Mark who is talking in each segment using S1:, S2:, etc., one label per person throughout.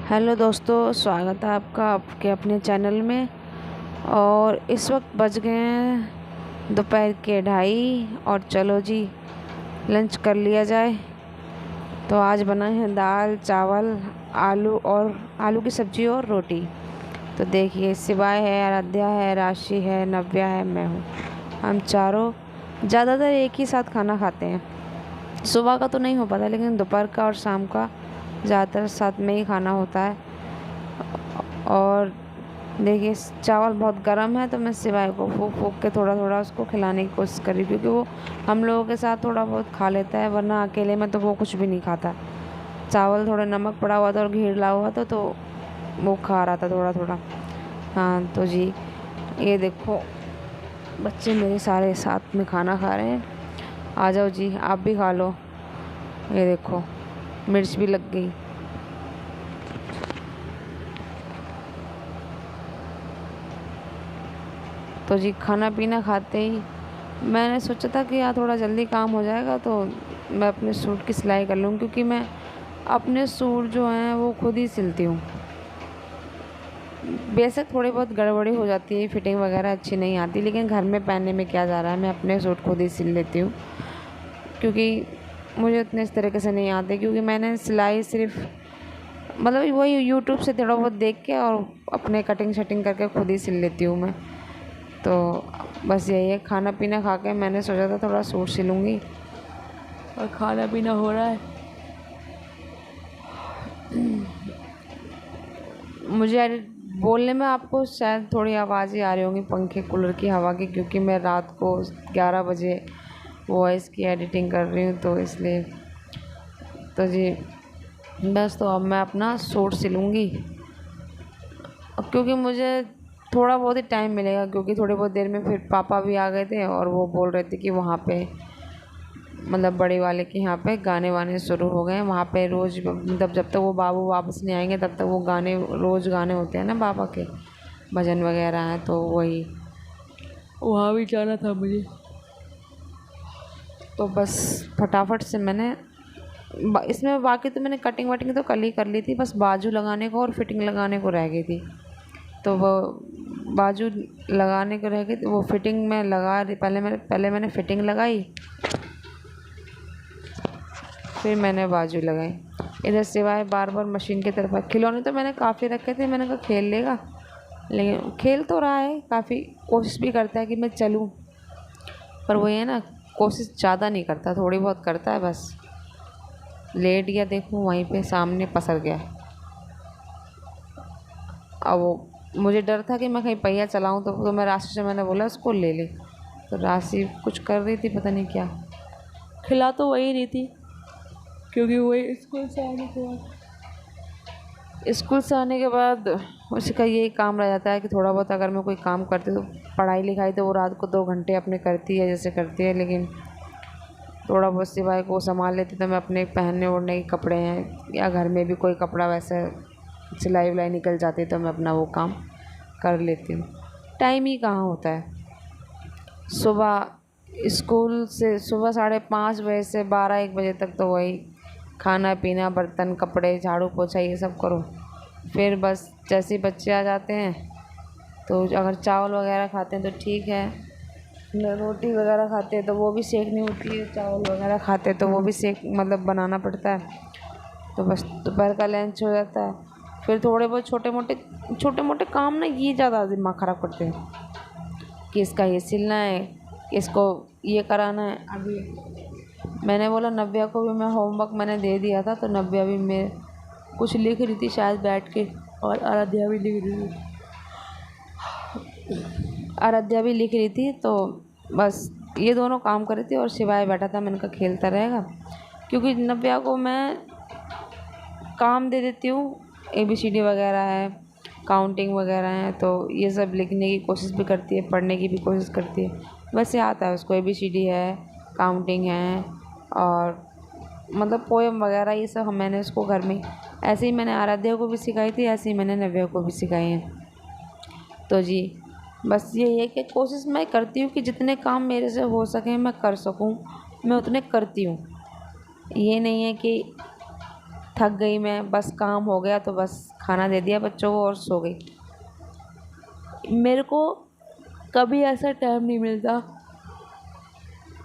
S1: Hello दोस्तों, स्वागत है आपका आपके अपने चैनल में। और इस वक्त बज गए हैं दोपहर के 2:30 और चलो जी लंच कर लिया जाए। तो आज बनाए हैं दाल चावल आलू की सब्ज़ी और रोटी। तो देखिए, शिवाय है, आराध्या है, राशि है, नव्या है, मैं हूँ। हम चारों ज़्यादातर एक ही साथ खाना खाते हैं। सुबह का तो नहीं हो पाता, लेकिन दोपहर का और शाम का ज़्यादातर साथ में ही खाना होता है। और देखिए, चावल बहुत गर्म है तो मैं सिवाय को फूक फूक के थोड़ा थोड़ा उसको खिलाने की कोशिश करी, क्योंकि वो हम लोगों के साथ थोड़ा बहुत खा लेता है, वरना अकेले में तो वो कुछ भी नहीं खाता। चावल थोड़ा नमक पड़ा हुआ था और घी डला हुआ था, तो वो खा रहा था थोड़ा थोड़ा। हाँ तो जी, ये देखो बच्चे मेरे सारे साथ में खाना खा रहे हैं। आ जाओ जी, आप भी खा लो। ये देखो, मिर्च भी लग गई। तो जी, खाना पीना खाते ही मैंने सोचा था कि यार थोड़ा जल्दी काम हो जाएगा तो मैं अपने सूट की सिलाई कर लूँ, क्योंकि मैं अपने सूट जो हैं वो खुद ही सिलती हूँ। बेशक थोड़ी बहुत गड़बड़ी हो जाती है, फिटिंग वगैरह अच्छी नहीं आती, लेकिन घर में पहनने में क्या जा रहा है, मैं अपने सूट खुद ही सिल लेती हूँ। क्योंकि मुझे उतने इस तरीके से नहीं आते, क्योंकि मैंने सिलाई सिर्फ मतलब वही यूट्यूब से थोड़ा बहुत देख के और अपने कटिंग शटिंग करके खुद ही सिल लेती हूँ मैं। तो बस यही है, खाना पीना खा के मैंने सोचा था थोड़ा सूट सिलूँगी, और खाना पीना हो रहा है। मुझे बोलने में आपको शायद थोड़ी आवाज़ ही आ रही होंगी पंखे कूलर की हवा की, क्योंकि मैं रात को 11 बजे वॉइस की एडिटिंग कर रही हूँ, तो इसलिए। तो जी बस, तो अब मैं अपना सूट सिलूँगी, क्योंकि मुझे थोड़ा बहुत ही टाइम मिलेगा, क्योंकि थोड़ी बहुत देर में फिर पापा भी आ गए थे और वो बोल रहे थे कि वहाँ पे मतलब बड़ी वाले के यहाँ पे गाने वाने शुरू हो गए हैं। वहाँ पे रोज़ मतलब जब तक वो बाबू वापस नहीं आएंगे तब तक वो गाने रोज़ गाने होते हैं ना, बाबा के भजन वगैरह हैं, तो वही वहाँ भी जाना था मुझे। तो बस फटाफट से मैंने इसमें बाकी तो मैंने कटिंग वटिंग तो कल ही कर ली थी, बस बाजू लगाने को और फिटिंग लगाने को रह गई थी। तो वो बाजू लगाने को रह गई, तो वो फिटिंग में लगा रही। पहले मैंने फिटिंग लगाई, फिर मैंने बाजू लगाई। इधर सिवाय बार बार मशीन की तरफ। खिलौने तो मैंने काफ़ी रखे थे, मैंने कहा खेल लेगा, लेकिन खेल तो रहा है काफ़ी, कोशिश भी करता है कि मैं चलूँ, पर वही है ना, कोशिश ज़्यादा नहीं करता, थोड़ी बहुत करता है बस। लेट गया, देखूँ वहीं पे सामने पसर गया। अब वो मुझे डर था कि मैं कहीं पहिया चलाऊँ, तो मैं राशि से मैंने बोला उसको ले ले। तो राशि कुछ कर रही थी, पता नहीं क्या, खिला तो वही रही थी, क्योंकि वही स्कूल से आने के बाद उसका यही काम रह जाता है कि थोड़ा बहुत अगर मैं कोई काम करती हूँ तो पढ़ाई लिखाई तो वो रात को 2 घंटे अपने करती है जैसे करती है, लेकिन थोड़ा बहुत सिवाय को संभाल लेती। तो मैं अपने पहनने ओढ़ने के कपड़े हैं या घर में भी कोई कपड़ा वैसे सिलाई विलाई निकल जाती है तो मैं अपना वो काम कर लेती हूँ। टाइम ही कहाँ होता है। सुबह स्कूल से सुबह 5:30 बजे से 12-1 बजे तक तो वही खाना पीना, बर्तन, कपड़े, झाड़ू पोछा, ये सब करो। फिर बस जैसे ही बच्चे आ जाते हैं तो अगर चावल वगैरह खाते हैं तो ठीक है, रोटी वगैरह खाते हैं तो वो भी सेकनी होती है, चावल वगैरह खाते हैं तो वो भी सेक मतलब बनाना पड़ता है। तो बस दोपहर का लंच हो जाता है। फिर थोड़े बहुत छोटे मोटे काम ना, ये ज़्यादा दिमाग ख़राब करते हैं कि इसका ये सिलना है, इसको ये कराना है। अभी मैंने बोला नव्या को भी मैं होमवर्क मैंने दे दिया था, तो नव्या भी मैं कुछ लिख रही थी शायद बैठ के, और आराध्या भी लिख रही थी। तो बस ये दोनों काम कर रही थी और शिवाय बैठा था। मैंने कहा खेलता रहेगा, क्योंकि नव्या को मैं काम दे देती हूँ, ABCD वगैरह है, काउंटिंग वगैरह है, तो ये सब लिखने की कोशिश भी करती है, पढ़ने की भी कोशिश करती है। वैसे आता है उसको, ABCD है, काउंटिंग है, और मतलब पोएम वगैरह ये सब मैंने उसको घर में ऐसे ही मैंने आराध्या को भी सिखाई थी, ऐसे ही मैंने नव्या को भी सिखाई हैं। तो जी बस यही है कि कोशिश मैं करती हूँ कि जितने काम मेरे से हो सके मैं कर सकूँ, मैं उतने करती हूँ। ये नहीं है कि थक गई मैं, बस काम हो गया तो बस खाना दे दिया बच्चों को और सो गई। मेरे को कभी ऐसा टाइम नहीं मिलता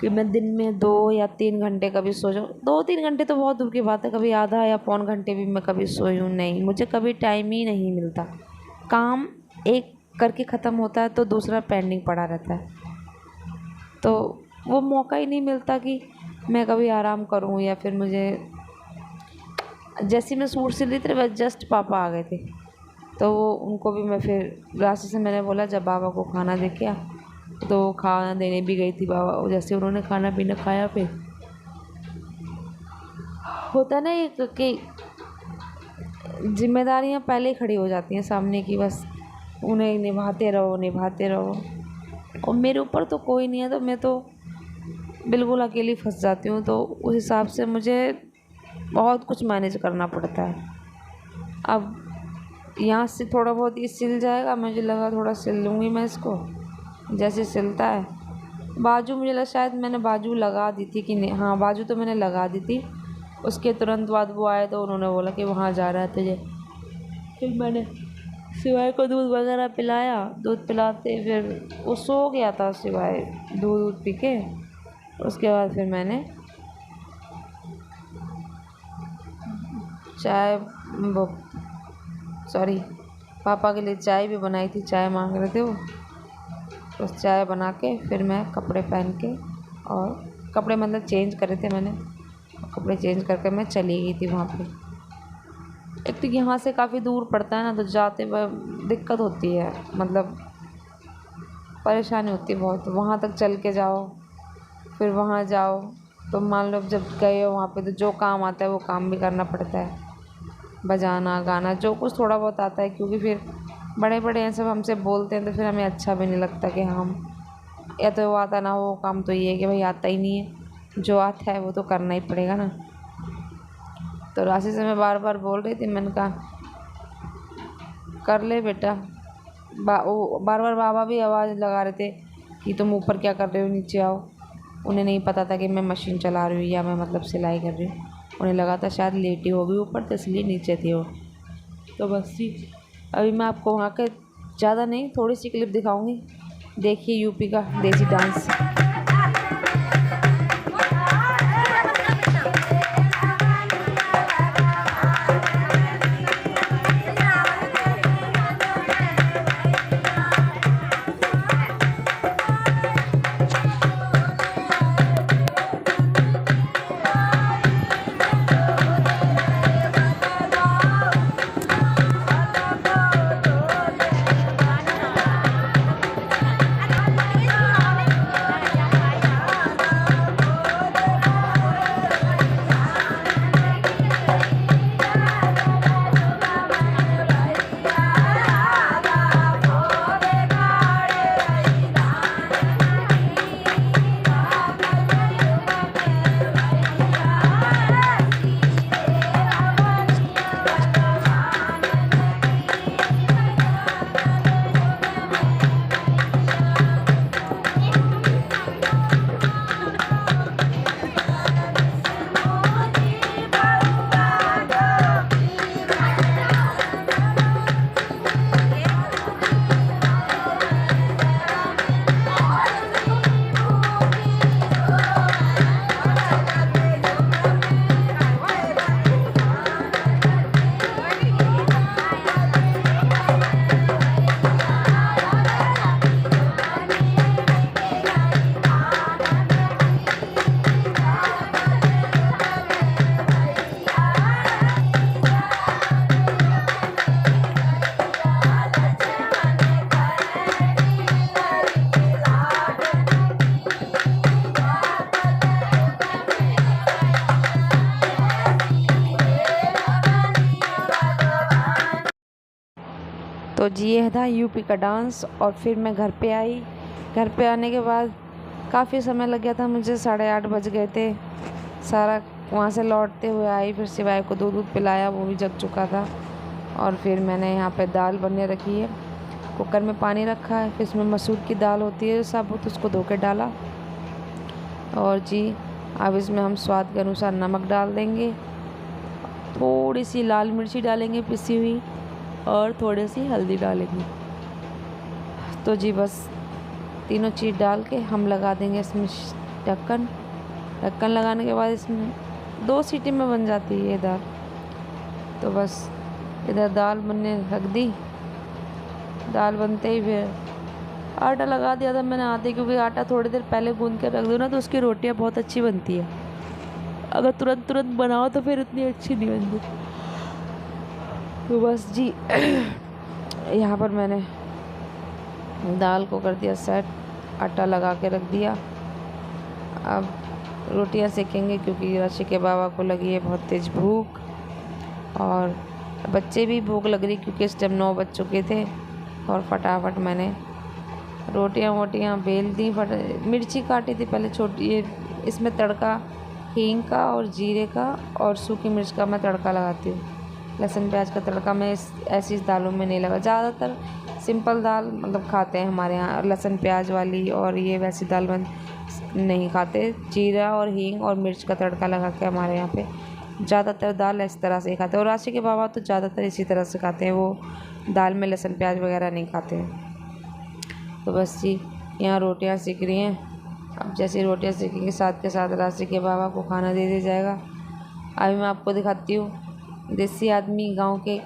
S1: कि मैं दिन में 2 या 3 घंटे कभी सो जाऊँ। 2-3 घंटे तो बहुत दूर की बात है, कभी आधा या पौन घंटे भी मैं कभी सोई हूँ नहीं, मुझे कभी टाइम ही नहीं मिलता। काम एक करके ख़त्म होता है तो दूसरा पेंडिंग पड़ा रहता है, तो वो मौका ही नहीं मिलता कि मैं कभी आराम करूँ। या फिर मुझे जैसे ही मैं सूट सिल रही थी बस जस्ट पापा आ गए थे, तो वो उनको भी मैं फिर रास्ते से मैंने बोला जब बाबा को खाना दे के आ, तो खाना देने भी गई थी बाबा। जैसे उन्होंने खाना पीना खाया, फिर होता ना एक कि जिम्मेदारियां पहले ही खड़ी हो जाती हैं सामने की, बस उन्हें निभाते रहो निभाते रहो। और मेरे ऊपर तो कोई नहीं है, तो मैं तो बिल्कुल अकेली फंस जाती हूँ, तो उस हिसाब से मुझे बहुत कुछ मैनेज करना पड़ता है। अब यहाँ से थोड़ा बहुत ये सिल जाएगा, मुझे लगा थोड़ा सिल लूँगी मैं इसको, जैसे सिलता है। बाजू मुझे लगा शायद मैंने बाजू लगा दी थी कि नहीं, हाँ बाजू तो मैंने लगा दी थी। उसके तुरंत बाद वो आए तो उन्होंने बोला कि वहाँ जा रहा है तुझे। फिर मैंने सिवाय को दूध वगैरह पिलाया, दूध पिलाते फिर वो सो गया था सिवाय दूध पी के। उसके बाद फिर मैंने चाय वो सॉरी पापा के लिए चाय भी बनाई थी, चाय मांग रहे थे वो, उस चाय बना के फिर मैं कपड़े पहन के, और कपड़े मतलब चेंज करे थे मैंने, कपड़े चेंज करके मैं चली गई थी वहाँ पे। एक तो यहाँ से काफ़ी दूर पड़ता है ना, तो जाते वक्त दिक्कत होती है, मतलब परेशानी होती है बहुत। वहाँ तक चल के जाओ, फिर वहाँ जाओ, तो मान लो जब गए हो वहाँ पे तो जो काम आता है वो काम भी करना पड़ता है, बजाना गाना जो कुछ थोड़ा बहुत आता है, क्योंकि फिर बड़े बड़े हैं सब हमसे बोलते हैं तो फिर हमें अच्छा भी नहीं लगता कि हम या तो वो आता ना वो काम, तो ये है कि भाई आता ही नहीं है, जो आता है वो तो करना ही पड़ेगा ना। तो राशि से मैं बार बार बोल रही थी, मैंने कहा कर ले बेटा। वो बार बार बाबा भी आवाज़ लगा रहे थे कि तुम ऊपर क्या कर रहे हो, नीचे आओ। उन्हें नहीं पता था कि मैं मशीन चला रही हूँ या मैं मतलब सिलाई कर रही हूँ, उन्हें लगा था शायद लेटी होगी ऊपर तो इसलिए नीचे थी वो। तो बस ही अभी मैं आपको वहाँ के ज़्यादा नहीं थोड़ी सी क्लिप दिखाऊंगी, देखिए यूपी का देसी डांस। तो जी ये था यूपी का डांस। और फिर मैं घर पे आई। घर पे आने के बाद काफ़ी समय लग गया था मुझे, 8:30 बज गए थे। सारा वहाँ से लौटते हुए आई, फिर सिवाय को दूध पिलाया, वो भी जग चुका था। और फिर मैंने यहाँ पे दाल बनने रखी है, कुकर में पानी रखा है, फिर इसमें मसूर की दाल होती है साबुत, उसको धो के डाला। और जी अब इसमें हम स्वाद के अनुसार नमक डाल देंगे थोड़ी सी लाल मिर्ची डालेंगे पिसी हुई और थोड़ी सी हल्दी डालेंगे। तो जी बस तीनों चीज़ डाल के हम लगा देंगे इसमें ढक्कन। ढक्कन लगाने के बाद इसमें 2 सीटी में बन जाती है ये दाल। तो बस इधर दाल बनने रख दी। दाल बनते ही फिर आटा लगा दिया था मैंने आटे, क्योंकि आटा थोड़ी देर पहले गूंद के रख दो ना तो उसकी रोटियां बहुत अच्छी बनती है। अगर तुरंत तुरंत बनाओ तो फिर इतनी अच्छी नहीं बनती। तो बस जी यहाँ पर मैंने दाल को कर दिया सेट, आटा लगा के रख दिया। अब रोटियां सेकेंगे क्योंकि राशि के बाबा को लगी है बहुत तेज़ भूख और बच्चे भी भूख लग रही क्योंकि इस टाइम 9 बज चुके थे। और फटाफट मैंने रोटियां वोटियां बेल दी। मिर्ची काटी थी पहले छोटी, ये इसमें तड़का हींग का और जीरे का और सूखी मिर्च का मैं तड़का लगाती हूँ। लहसुन प्याज का तड़का मैं ऐसी दालों में नहीं लगा। ज़्यादातर सिंपल दाल मतलब खाते हैं हमारे यहाँ, लहसुन प्याज वाली, और ये वैसी दाल में नहीं खाते। जीरा और हींग और मिर्च का तड़का लगा के हमारे यहाँ पे ज़्यादातर दाल इस तरह से ही खाते हैं। और राशि के बाबा तो ज़्यादातर इसी तरह से खाते हैं, वो दाल में लहसुन प्याज वगैरह नहीं खाते हैं। तो बस जी यहाँ रोटियाँ सेक रही हैं। अब जैसे रोटियाँ सेकेंगे साथ के साथ राशि के बाबा को खाना दे दिया जाएगा। अभी मैं आपको दिखाती हूँ देसी आदमी गांव के,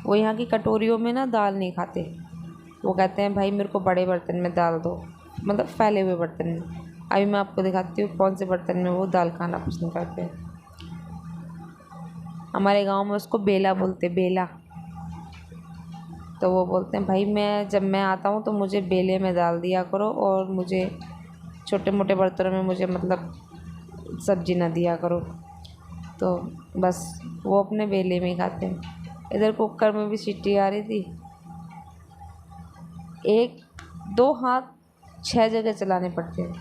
S1: वो यहाँ की कटोरियों में ना दाल नहीं खाते। वो कहते हैं भाई मेरे को बड़े बर्तन में दाल दो, मतलब फैले हुए बर्तन में। अभी मैं आपको दिखाती हूँ कौन से बर्तन में वो दाल खाना पसंद करते हैं। हमारे गांव में उसको बेला बोलते, बेला। तो वो बोलते हैं भाई जब मैं आता हूँ तो मुझे बेले में दाल दिया करो और मुझे छोटे मोटे बर्तनों में मुझे मतलब सब्जी ना दिया करो। तो बस वो अपने बेले में ही खाते हैं। इधर कुकर में भी सीटी आ रही थी। 1-2 हाथ 6 जगह चलाने पड़ते हैं,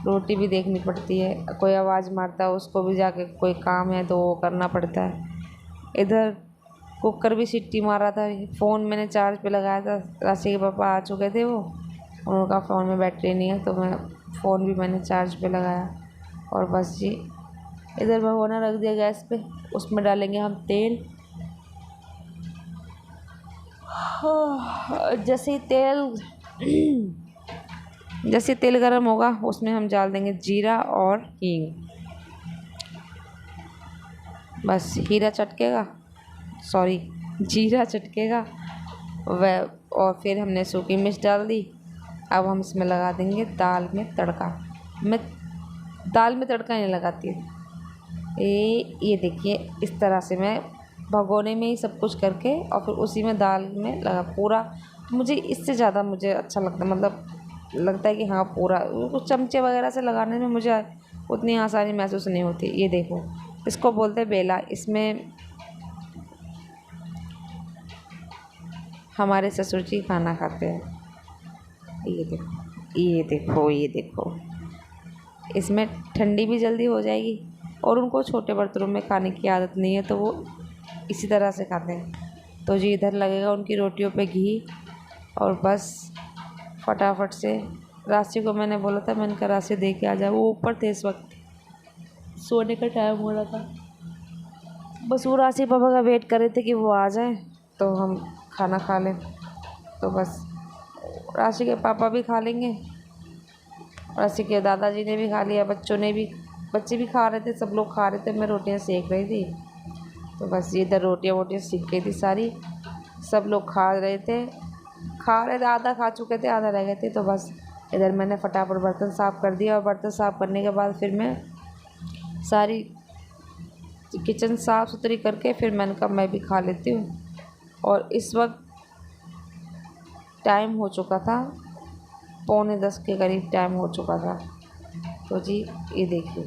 S1: रोटी भी देखनी पड़ती है। कोई आवाज़ मारता है उसको भी जाके कोई काम है तो वो करना पड़ता है। इधर कुकर भी सीटी मार रहा था। फ़ोन मैंने चार्ज पे लगाया था, राशि के पापा आ चुके थे, वो उनका फ़ोन में बैटरी नहीं है तो फ़ोन भी मैंने चार्ज पे लगाया। और बस जी इधर भगोना रख दिया गैस पे, उसमें डालेंगे हम तेल। जैसे तेल गरम होगा उसमें हम डाल देंगे जीरा और हींग। बस जीरा चटकेगा और फिर हमने सूखी मिर्च डाल दी। अब हम इसमें लगा देंगे दाल में तड़का। मैं दाल में तड़का नहीं लगाती। ये देखिए इस तरह से मैं भगोने में ही सब कुछ करके और फिर उसी में दाल में लगा पूरा। मुझे इससे ज़्यादा मुझे अच्छा लगता है, मतलब लगता है कि हाँ पूरा। कुछ चमचे वगैरह से लगाने में मुझे उतनी आसानी महसूस नहीं होती। ये देखो इसको बोलते हैं बेला। इसमें हमारे ससुर जी खाना खाते हैं। ये देखो इसमें ठंडी भी जल्दी हो जाएगी और उनको छोटे बर्तनों में खाने की आदत नहीं है तो वो इसी तरह से खाते हैं। तो जी इधर लगेगा उनकी रोटियों पे घी और बस फटाफट से राशि को मैंने बोला था, मैंने कहा राशि दे के आ जाए। वो ऊपर थे इस वक्त, सोने का टाइम हो रहा था। बस वो राशि पापा का वेट कर रहे थे कि वो आ जाए तो हम खाना खा लें। तो बस राशि के पापा भी खा लेंगे, राशि के दादाजी ने भी खा लिया, बच्चे भी खा रहे थे, सब लोग खा रहे थे। मैं रोटियां सेक रही थी। तो बस ये इधर रोटियां सीख गई थी सारी। सब लोग खा रहे थे, आधा खा चुके थे, आधा रह गए थे। तो बस इधर मैंने फटाफट बर्तन साफ़ कर दिया और बर्तन साफ़ करने के बाद फिर मैं सारी किचन साफ़ सुथरी करके फिर मैंने कहा मैं भी खा लेती हूँ। और इस वक्त टाइम हो चुका था 9:45 के करीब टाइम हो चुका था। तो जी ये देखिए